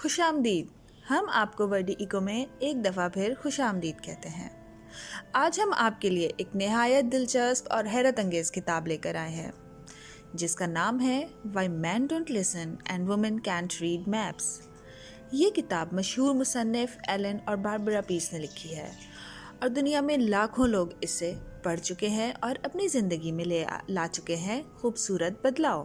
خوش آمدید. ہم آپ کو ورڈی ایکو میں ایک دفعہ پھر خوش آمدید کہتے ہیں. آج ہم آپ کے لیے ایک نہایت دلچسپ اور حیرت انگیز کتاب لے کر آئے ہیں جس کا نام ہے Why Men Don't Listen and Women Can't Read Maps. یہ کتاب مشہور مصنف ایلن اور باربرا پیس نے لکھی ہے اور دنیا میں لاکھوں لوگ اسے پڑھ چکے ہیں اور اپنی زندگی میں لا چکے ہیں خوبصورت بدلاؤ.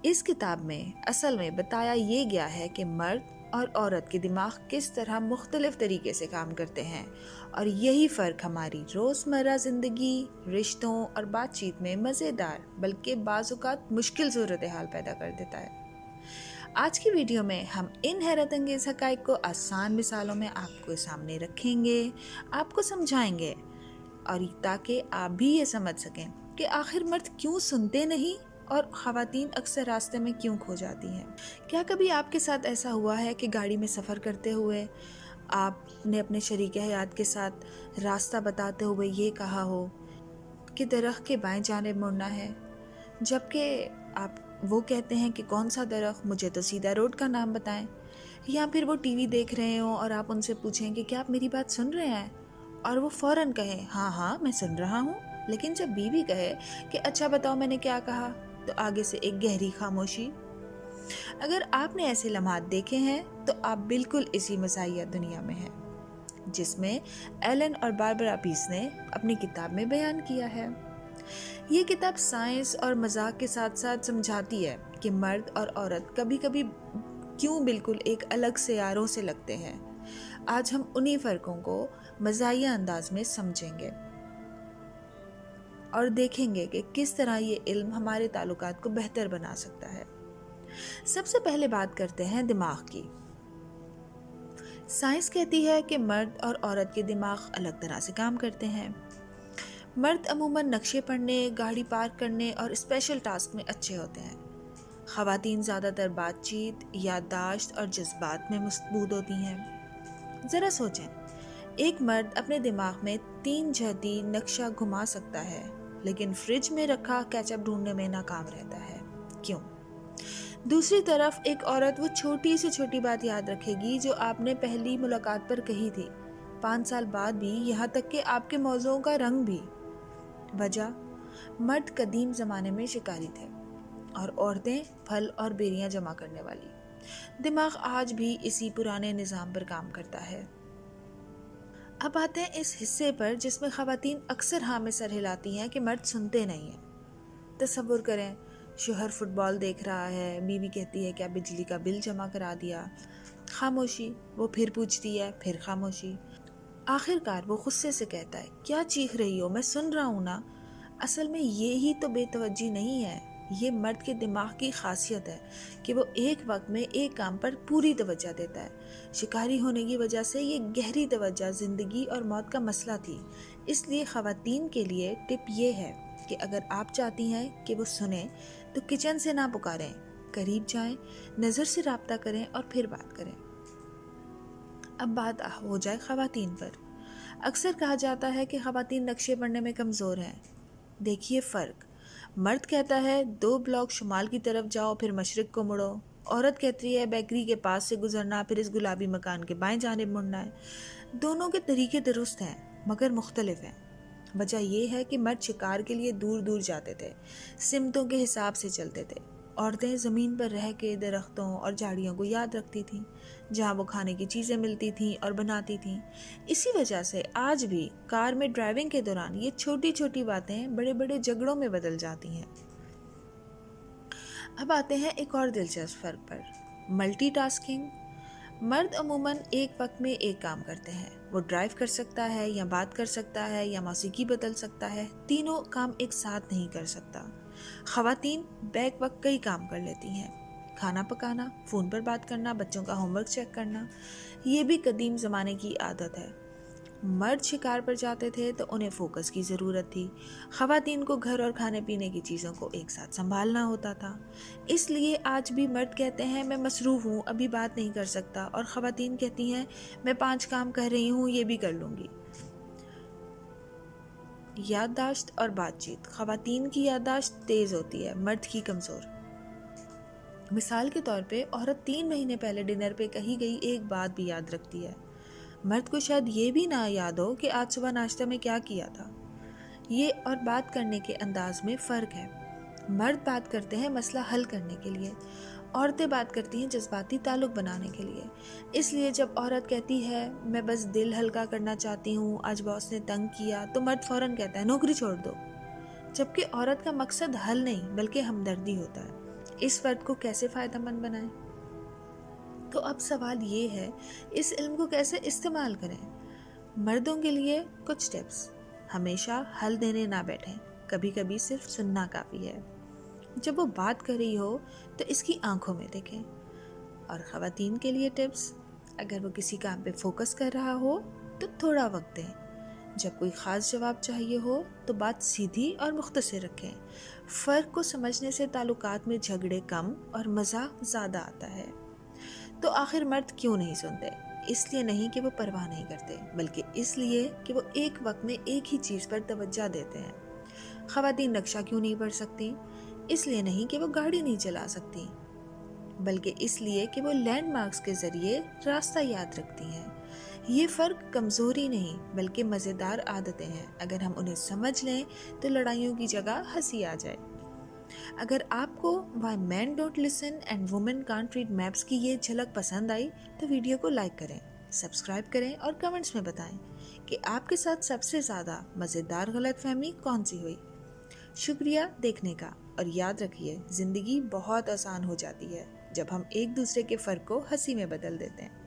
اس کتاب میں اصل میں بتایا یہ گیا ہے کہ مرد اور عورت کے دماغ کس طرح مختلف طریقے سے کام کرتے ہیں اور یہی فرق ہماری روزمرہ زندگی، رشتوں اور بات چیت میں مزیدار بلکہ بعض اوقات مشکل صورتحال پیدا کر دیتا ہے. آج کی ویڈیو میں ہم ان حیرت انگیز حقائق کو آسان مثالوں میں آپ کو سامنے رکھیں گے، آپ کو سمجھائیں گے اور تاکہ آپ بھی یہ سمجھ سکیں کہ آخر مرد کیوں سنتے نہیں اور خواتین اکثر راستے میں کیوں کھو جاتی ہیں. کیا کبھی آپ کے ساتھ ایسا ہوا ہے کہ گاڑی میں سفر کرتے ہوئے آپ نے اپنے شریک حیات کے ساتھ راستہ بتاتے ہوئے یہ کہا ہو کہ درخت کے بائیں جانب مڑنا ہے، جبکہ آپ وہ کہتے ہیں کہ کون سا درخت، مجھے تو سیدھا روڈ کا نام بتائیں. یا پھر وہ ٹی وی دیکھ رہے ہوں اور آپ ان سے پوچھیں کہ کیا آپ میری بات سن رہے ہیں، اور وہ فوراً کہیں ہاں ہاں میں سن رہا ہوں. لیکن جب بیوی کہے کہ اچھا بتاؤ میں نے کیا کہا، تو آگے سے ایک گہری خاموشی. اگر آپ نے ایسے لمحات دیکھے ہیں تو آپ بالکل اسی مزاحیہ دنیا میں ہیں جس میں ایلن اور باربرا پیس نے اپنی کتاب میں بیان کیا ہے. یہ کتاب سائنس اور مذاق کے ساتھ ساتھ سمجھاتی ہے کہ مرد اور عورت کبھی کبھی کیوں بالکل ایک الگ سیاروں سے لگتے ہیں. آج ہم انہی فرقوں کو مزاحیہ انداز میں سمجھیں گے اور دیکھیں گے کہ کس طرح یہ علم ہمارے تعلقات کو بہتر بنا سکتا ہے. سب سے پہلے بات کرتے ہیں دماغ کی. سائنس کہتی ہے کہ مرد اور عورت کے دماغ الگ طرح سے کام کرتے ہیں. مرد عموماً نقشے پڑھنے، گاڑی پارک کرنے اور اسپیشل ٹاسک میں اچھے ہوتے ہیں. خواتین زیادہ تر بات چیت، یادداشت اور جذبات میں مضبوط ہوتی ہیں. ذرا سوچیں، ایک مرد اپنے دماغ میں 3 جہتی نقشہ گھما سکتا ہے لیکن فریج میں رکھا کیچپ ڈھونڈنے میں ناکام رہتا ہے. کیوں؟ دوسری طرف ایک عورت وہ چھوٹی سے چھوٹی بات یاد رکھے گی جو آپ نے پہلی ملاقات پر کہی تھی، 5 سال بعد بھی، یہاں تک کہ آپ کے موضوعوں کا رنگ بھی. وجہ؟ مرد قدیم زمانے میں شکاری تھے اور عورتیں پھل اور بیریاں جمع کرنے والی. دماغ آج بھی اسی پرانے نظام پر کام کرتا ہے. اب آتے ہیں اس حصے پر جس میں خواتین اکثر ہاں میں سر ہلاتی ہیں کہ مرد سنتے نہیں ہیں. تصور کریں، شوہر فٹ بال دیکھ رہا ہے، بیوی کہتی ہے کیا بجلی کا بل جمع کرا دیا؟ خاموشی. وہ پھر پوچھتی ہے، پھر خاموشی. آخر کار وہ غصے سے کہتا ہے کیا چیخ رہی ہو، میں سن رہا ہوں نا. اصل میں یہی تو بے توجہی نہیں ہے، یہ مرد کے دماغ کی خاصیت ہے کہ وہ ایک وقت میں ایک کام پر پوری توجہ دیتا ہے. شکاری ہونے کی وجہ سے یہ گہری توجہ زندگی اور موت کا مسئلہ تھی. اس لیے خواتین کے لیے ٹپ یہ ہے کہ اگر آپ چاہتی ہیں کہ وہ سنیں تو کچن سے نہ پکاریں، قریب جائیں، نظر سے رابطہ کریں اور پھر بات کریں. اب بات ہو جائے خواتین پر. اکثر کہا جاتا ہے کہ خواتین نقشے پڑھنے میں کمزور ہیں. دیکھیے فرق. مرد کہتا ہے 2 بلاک شمال کی طرف جاؤ پھر مشرق کو مڑو. عورت کہتی ہے بیکری کے پاس سے گزرنا پھر اس گلابی مکان کے بائیں جانب مڑنا ہے. دونوں کے طریقے درست ہیں مگر مختلف ہیں. وجہ یہ ہے کہ مرد شکار کے لیے دور دور جاتے تھے، سمتوں کے حساب سے چلتے تھے. عورتیں زمین پر رہ کے درختوں اور جھاڑیوں کو یاد رکھتی تھیں جہاں وہ کھانے کی چیزیں ملتی تھیں اور بناتی تھیں. اسی وجہ سے آج بھی کار میں ڈرائیونگ کے دوران یہ چھوٹی چھوٹی باتیں بڑے بڑے جھگڑوں میں بدل جاتی ہیں. اب آتے ہیں ایک اور دلچسپ فرق پر، ملٹی ٹاسکنگ. مرد عموماً ایک وقت میں ایک کام کرتے ہیں. وہ ڈرائیو کر سکتا ہے یا بات کر سکتا ہے یا موسیقی بدل سکتا ہے، تینوں کام ایک ساتھ نہیں کر سکتا. خواتین بیک وقت کئی کام کر لیتی ہیں، کھانا پکانا، فون پر بات کرنا، بچوں کا ہوم ورک چیک کرنا. یہ بھی قدیم زمانے کی عادت ہے. مرد شکار پر جاتے تھے تو انہیں فوکس کی ضرورت تھی، خواتین کو گھر اور کھانے پینے کی چیزوں کو ایک ساتھ سنبھالنا ہوتا تھا. اس لیے آج بھی مرد کہتے ہیں میں مصروف ہوں، ابھی بات نہیں کر سکتا، اور خواتین کہتی ہیں میں 5 کام کر رہی ہوں، یہ بھی کر لوں گی. یادداشت اور بات چیت. خواتین کی یادداشت تیز ہوتی ہے، مرد کی کمزور. مثال کے طور پہ عورت 3 مہینے پہلے ڈنر پہ کہی گئی ایک بات بھی یاد رکھتی ہے، مرد کو شاید یہ بھی نہ یاد ہو کہ آج صبح ناشتہ میں کیا کیا تھا۔ یہ اور بات کرنے کے انداز میں فرق ہے۔ مرد بات کرتے ہیں مسئلہ حل کرنے کے لیے، عورتیں بات کرتی ہیں جذباتی تعلق بنانے کے لیے۔ اس لیے جب عورت کہتی ہے میں بس دل ہلکا کرنا چاہتی ہوں، آج باس نے تنگ کیا، تو مرد فوراً کہتا ہے نوکری چھوڑ دو، جبکہ عورت کا مقصد حل نہیں بلکہ ہمدردی ہوتا ہے۔ اس فرد کو کیسے فائدہ مند بنائیں؟ تو اب سوال یہ ہے، اس علم کو کیسے استعمال کریں؟ مردوں کے لیے کچھ ٹپس: ہمیشہ حل دینے نہ بیٹھیں، کبھی کبھی صرف سننا کافی ہے۔ جب وہ بات کر رہی ہو تو اس کی آنکھوں میں دیکھیں۔ اور خواتین کے لیے ٹپس: اگر وہ کسی کام پہ فوکس کر رہا ہو تو تھوڑا وقت دیں، جب کوئی خاص جواب چاہیے ہو تو بات سیدھی اور مختصر رکھیں۔ فرق کو سمجھنے سے تعلقات میں جھگڑے کم اور مزہ زیادہ آتا ہے۔ تو آخر مرد کیوں نہیں سنتے؟ اس لیے نہیں کہ وہ پرواہ نہیں کرتے، بلکہ اس لیے کہ وہ ایک وقت میں ایک ہی چیز پر توجہ دیتے ہیں۔ خواتین نقشہ کیوں نہیں پڑھ سکتی؟ اس لیے نہیں کہ وہ گاڑی نہیں چلا سکتی، بلکہ اس لیے کہ وہ لینڈ مارکس کے ذریعے راستہ یاد رکھتی ہیں۔ یہ فرق کمزوری نہیں بلکہ مزیدار عادتیں ہیں۔ اگر ہم انہیں سمجھ لیں تو لڑائیوں کی جگہ ہنسی آ جائے۔ اگر آپ کو Why Men Don't Listen and Women Can't Read Maps کی یہ جھلک پسند آئی تو ویڈیو کو لائک کریں، سبسکرائب کریں اور کمنٹس میں بتائیں کہ آپ کے ساتھ سب سے زیادہ مزیدار غلط فہمی کون سی ہوئی۔ شکریہ دیکھنے کا، اور یاد رکھیے زندگی بہت آسان ہو جاتی ہے جب ہم ایک دوسرے کے فرق کو ہنسی میں بدل دیتے ہیں۔